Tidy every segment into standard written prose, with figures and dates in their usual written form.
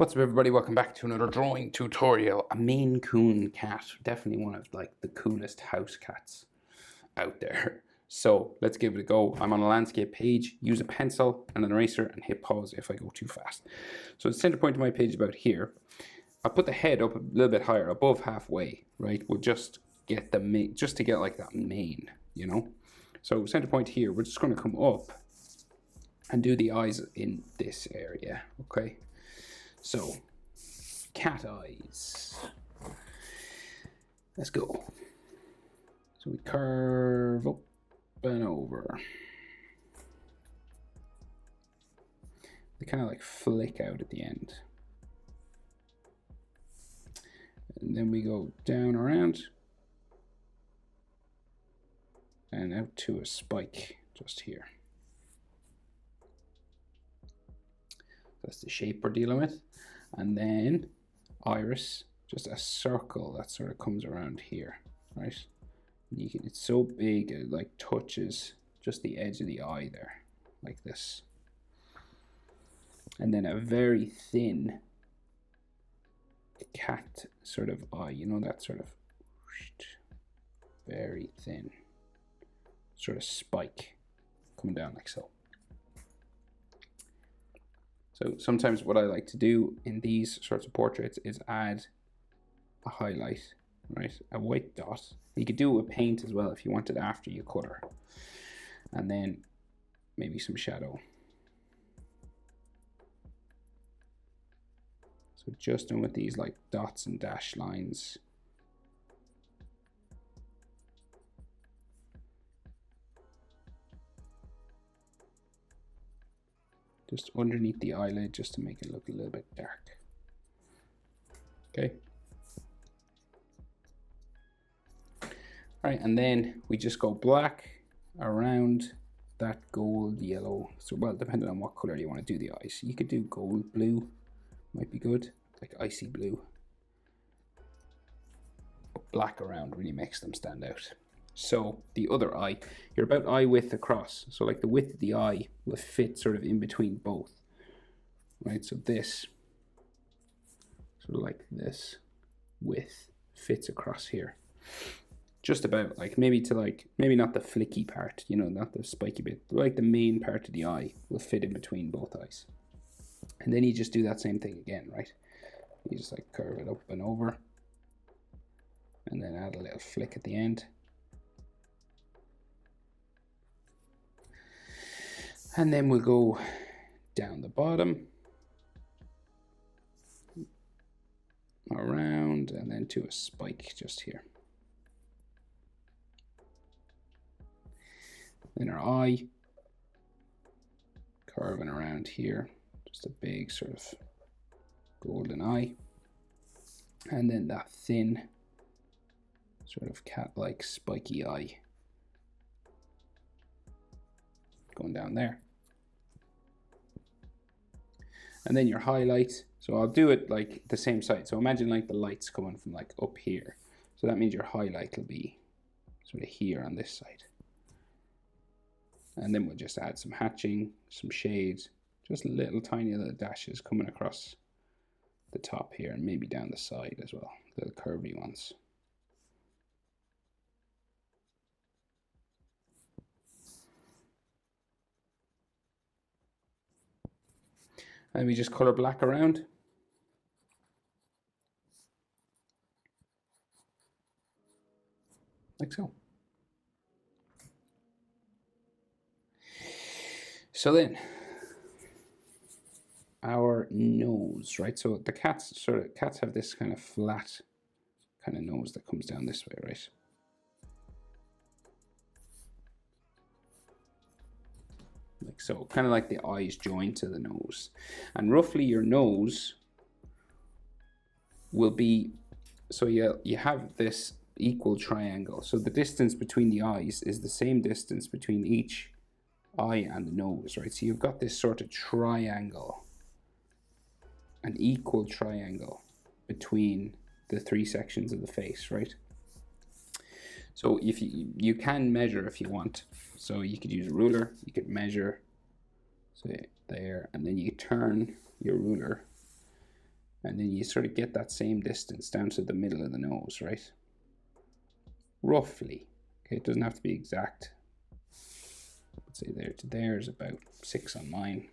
What's up, everybody? Welcome back to another drawing tutorial. A Maine Coon cat, definitely one of the coolest house cats out there. So let's give it a go. I'm on a landscape page. Use a pencil and an eraser and hit pause if I go too fast. So the center point of my page is about here. I'll put the head up a little bit higher, above halfway. Right? We'll just get the mane, just to get like that mane, you know. So center point here. We're just going to come up and do the eyes in this area. Okay. So, cat eyes. Let's go. So we curve up and over. They kind of like flick out at the end. And then we go down around and out to a spike just here. That's the shape we're dealing with. And then iris, just a circle that sort of comes around here, right? You can, it's so big it like touches just the edge of the eye there, like this. And then a very thin cat sort of eye, you know, that sort of very thin sort of spike coming down like so. So sometimes what I like to do in these sorts of portraits is add a highlight, right? A white dot. You could do it with paint as well if you wanted after you color. And then maybe some shadow. So just done with these like dots and dash lines. Just underneath the eyelid, just to make it look a little bit dark. Okay. All right, and then we just go black around that gold yellow. So, well, depending on what color you want to do the eyes. You could do gold blue, might be good, like icy blue. But black around really makes them stand out. So the other eye, you're about eye width across. So like the width of the eye will fit sort of in between both. Right, so this, sort of like this width fits across here. Just about, like maybe to like, maybe not the flicky part, you know, not the spiky bit, but like the main part of the eye will fit in between both eyes. And then you just do that same thing again, right? You just like curve it up and over. And then add a little flick at the end. And then we'll go down the bottom, around, and then to a spike just here. Then our eye, curving around here, just a big sort of golden eye. And then that thin, sort of cat-like spiky eye going down there. And then your highlight, so I'll do it like the same side. So imagine like the light's coming from like up here. So that means your highlight will be sort of here on this side. And then we'll just add some hatching, some shades, just little tiny little dashes coming across the top here and maybe down the side as well, little curvy ones. And we just color black around. Like so. So then, our nose, right? So the cats have this kind of flat kind of nose that comes down this way, right? Like so, kind of like the eyes join to the nose. And roughly your nose will be, so you have this equal triangle. So the distance between the eyes is the same distance between each eye and the nose, right? So you've got this sort of triangle, an equal triangle between the three sections of the face, right? So if you can measure if you want. So you could use a ruler, you could measure, so there, and then you turn your ruler And then you sort of get that same distance down to the middle of the nose, right? Roughly. Okay, it doesn't have to be exact. Let's say there to there is about 6 on mine.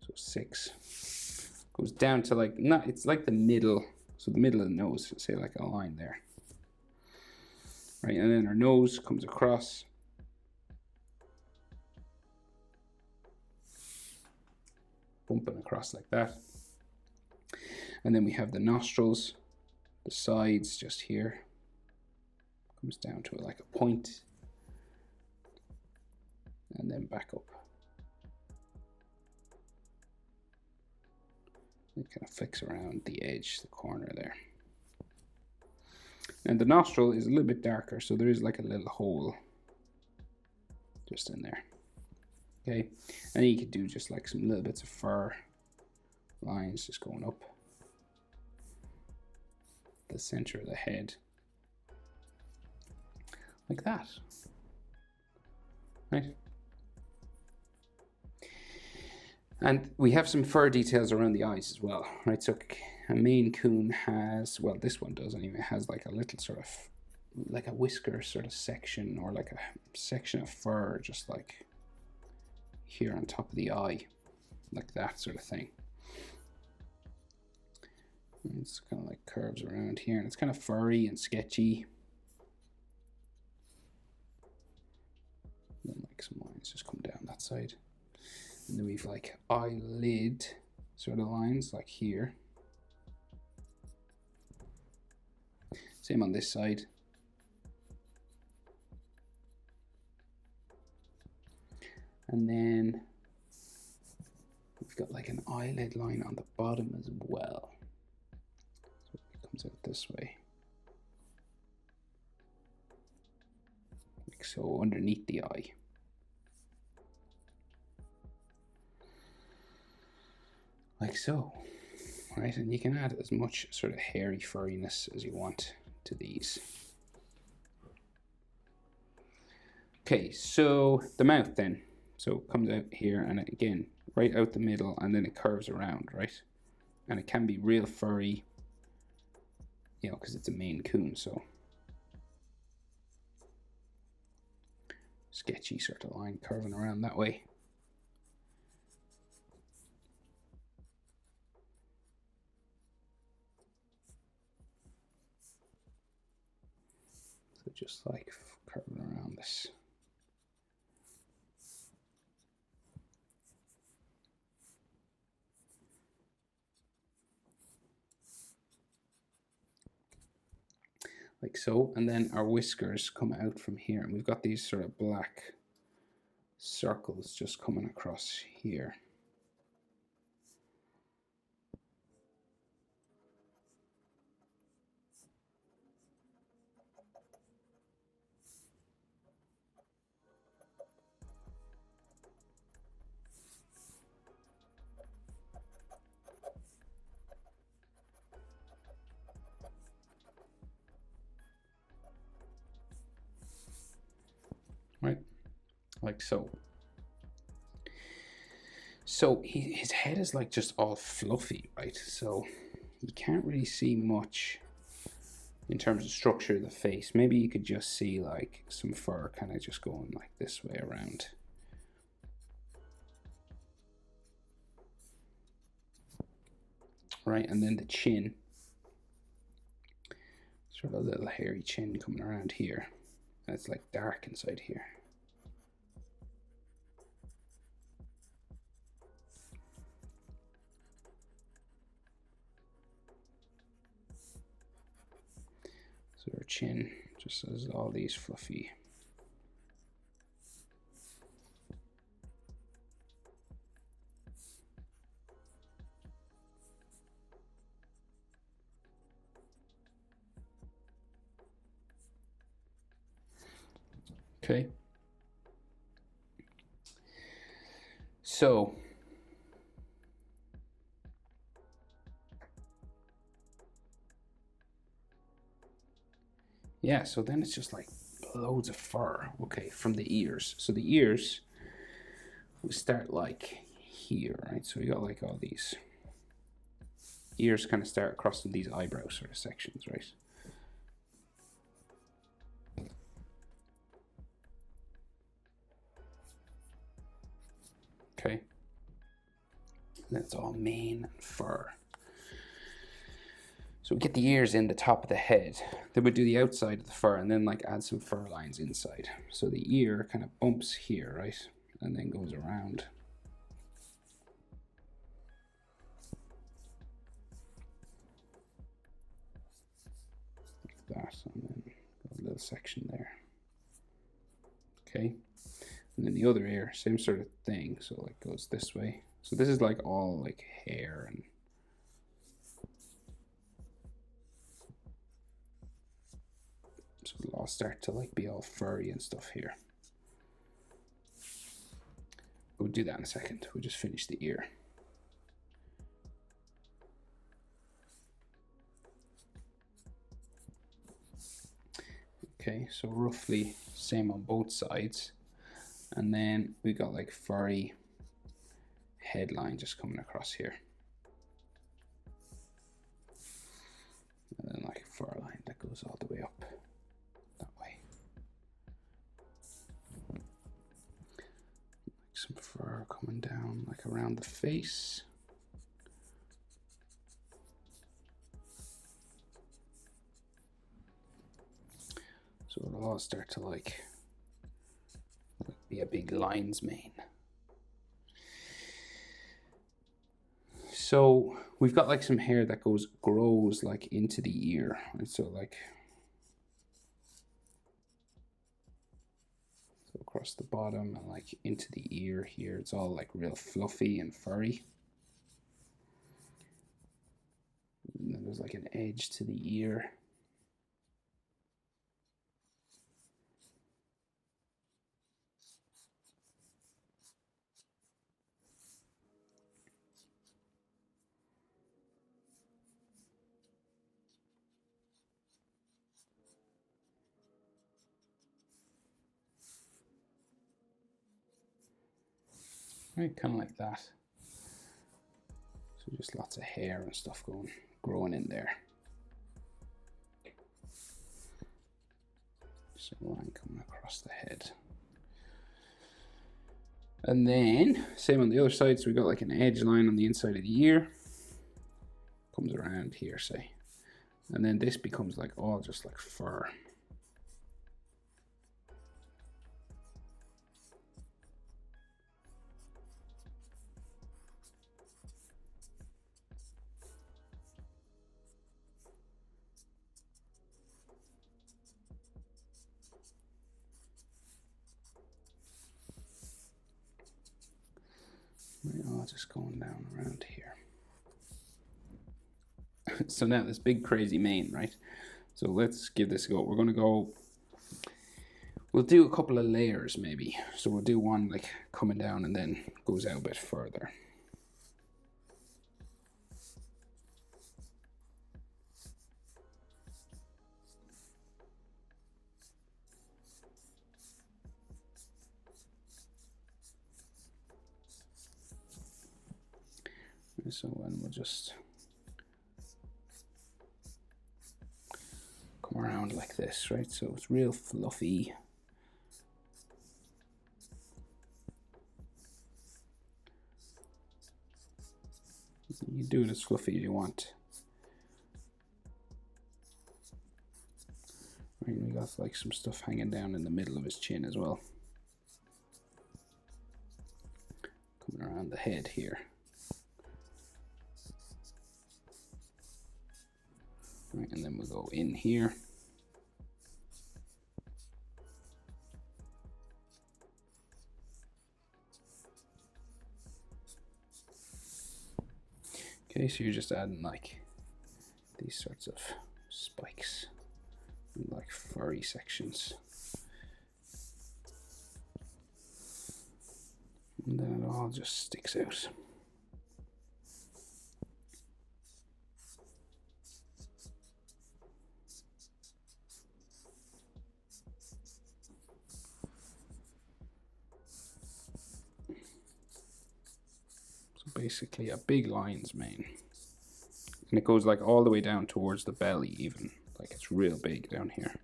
So 6 goes down to like, not, it's like the middle. So the middle of the nose, say like a line there. Right, and then our nose comes across. Bumping across like that. And then we have the nostrils, the sides just here. Comes down to like a point. And then back up. It kind of flicks around the edge, the corner there. And the nostril is a little bit darker, so there is like a little hole just in there. Okay, and you could do just like some little bits of fur lines just going up the center of the head, like that. Right. And we have some fur details around the eyes as well, right? So a Maine Coon has, well, this one does anyway, has like a little sort of, like a whisker sort of section, or like a section of fur, just like here on top of the eye, like that sort of thing. And it's kind of like curves around here, and it's kind of furry and sketchy. And then like some lines just come down that side. And then we've like eyelid sort of lines like here. Same on this side. And then we've got like an eyelid line on the bottom as well. So it comes out this way. Like so, underneath the eye. Like so, right? And you can add as much sort of hairy furriness as you want to these. Okay, so the mouth then. So it comes out here, and again, right out the middle, and then it curves around, right? And it can be real furry, you know, because it's a Maine Coon, so sketchy sort of line curving around that way. So just like curving around this. Like so, and then our whiskers come out from here, and we've got these sort of black circles just coming across here. Right, like so. So his head is like just all fluffy, right? So you can't really see much in terms of structure of the face. Maybe you could just see like some fur kind of just going like this way around. Right, and then the chin. Sort of a little hairy chin coming around here. And it's like dark inside here. So our chin just has all these fluffy. Okay. So yeah, so then it's just like loads of fur. Okay, from the ears. So the ears, we start like here, right? So we got like all these ears kind of start crossing these eyebrow sort of sections, right? Okay. That's all mane and fur. So we get the ears in the top of the head. Then we do the outside of the fur and then like add some fur lines inside. So the ear kind of bumps here, right? And then goes around. Like that, and then a little section there. Okay. And then the other ear, same sort of thing. So like goes this way. So this is like all like hair and so it'll all start to like be all furry and stuff here. We'll do that in a second. We'll just finish the ear. Okay, so roughly same on both sides. And then we got like furry headline just coming across here. And then like a fur line that goes all the way up that way. Like some fur coming down like around the face. So it'll all start to like be a big lion's mane. So we've got like some hair that grows like into the ear, right? So like across the bottom and like into the ear here. It's all like real fluffy and furry. And then there's like an edge to the ear. Right, kind of like that. So just lots of hair and stuff growing in there. Just a line coming across the head. And then, same on the other side, so we got like an edge line on the inside of the ear. Comes around here, say. And then this becomes like all just like fur. All just going down around here. So now this big crazy mane, right? So let's give this a go. We're gonna go, we'll do a couple of layers maybe. So we'll do one like coming down and then goes out a bit further. So then we'll just come around like this, right? So it's real fluffy. You do it as fluffy as you want. Right, we got like some stuff hanging down in the middle of his chin as well. Coming around the head here. Right, and then we'll go in here. Okay, so you're just adding like these sorts of spikes and like furry sections. And then it all just sticks out. Basically a big lion's mane. And it goes like all the way down towards the belly even. Like it's real big down here.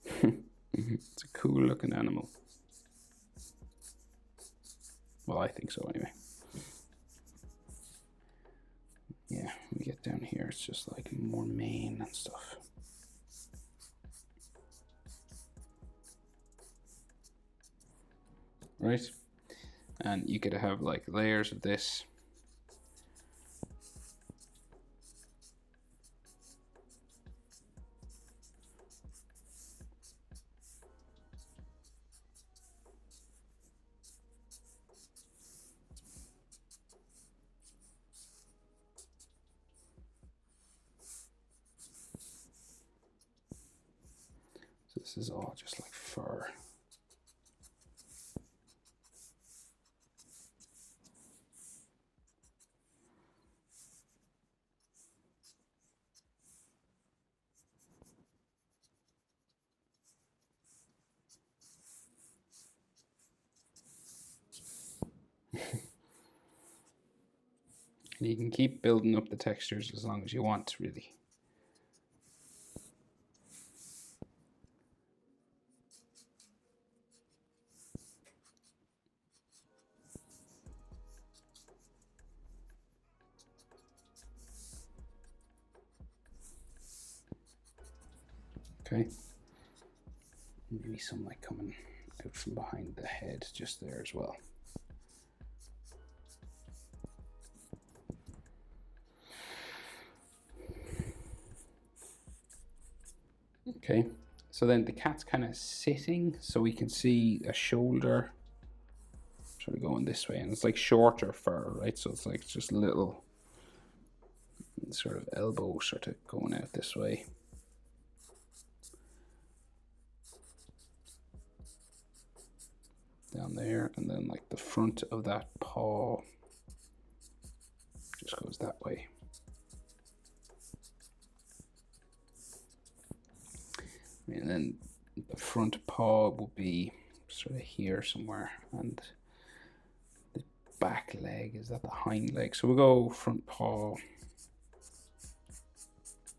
It's a cool looking animal. Well, I think so anyway. Yeah, we get down here, it's just like more mane and stuff. Right? And you could have like layers of this. So this is all just like fur. And you can keep building up the textures as long as you want, really. Okay. Maybe some like coming out from behind the head just there as well. Okay, so then the cat's kind of sitting, so we can see a shoulder sort of going this way, and it's like shorter fur, right? So it's like just little sort of elbow sort of going out this way. Down there, and then like the front of that paw just goes that way. And then the front paw will be sort of here somewhere, and the back leg, is that the hind leg? So we'll go front paw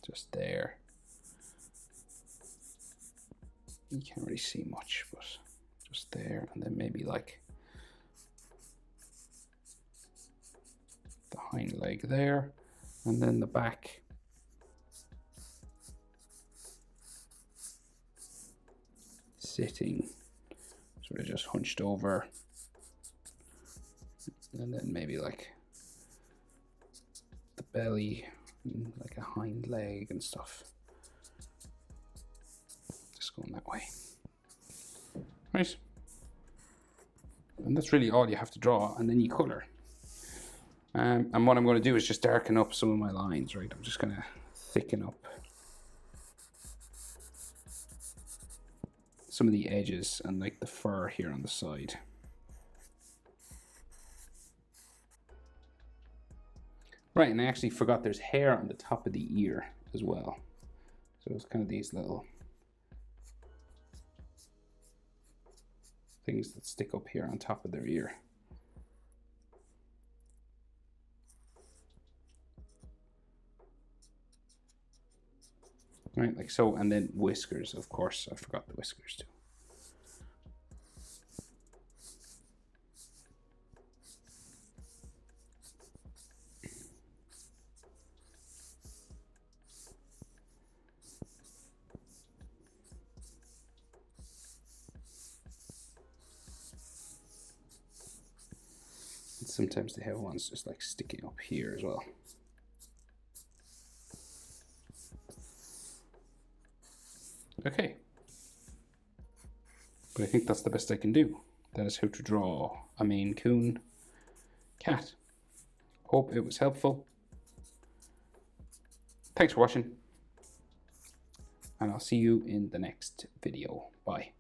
just there. You can't really see much, but just there, and then maybe like the hind leg there, and then the back. Sitting, sort of just hunched over, and then maybe like the belly, like a hind leg and stuff. Just going that way. Right. And that's really all you have to draw, and then you color. And what I'm going to do is just darken up some of my lines, right? I'm just going to thicken up some of the edges and like the fur here on the side. Right, and I actually forgot there's hair on the top of the ear as well. So it's kind of these little things that stick up here on top of their ear. Right, like so, and then whiskers, of course, I forgot the whiskers too. And sometimes they have ones just like sticking up here as well. Okay, but I think that's the best I can do. That is how to draw a Maine Coon cat. Hope it was helpful. Thanks for watching, and I'll see you in the next video. Bye.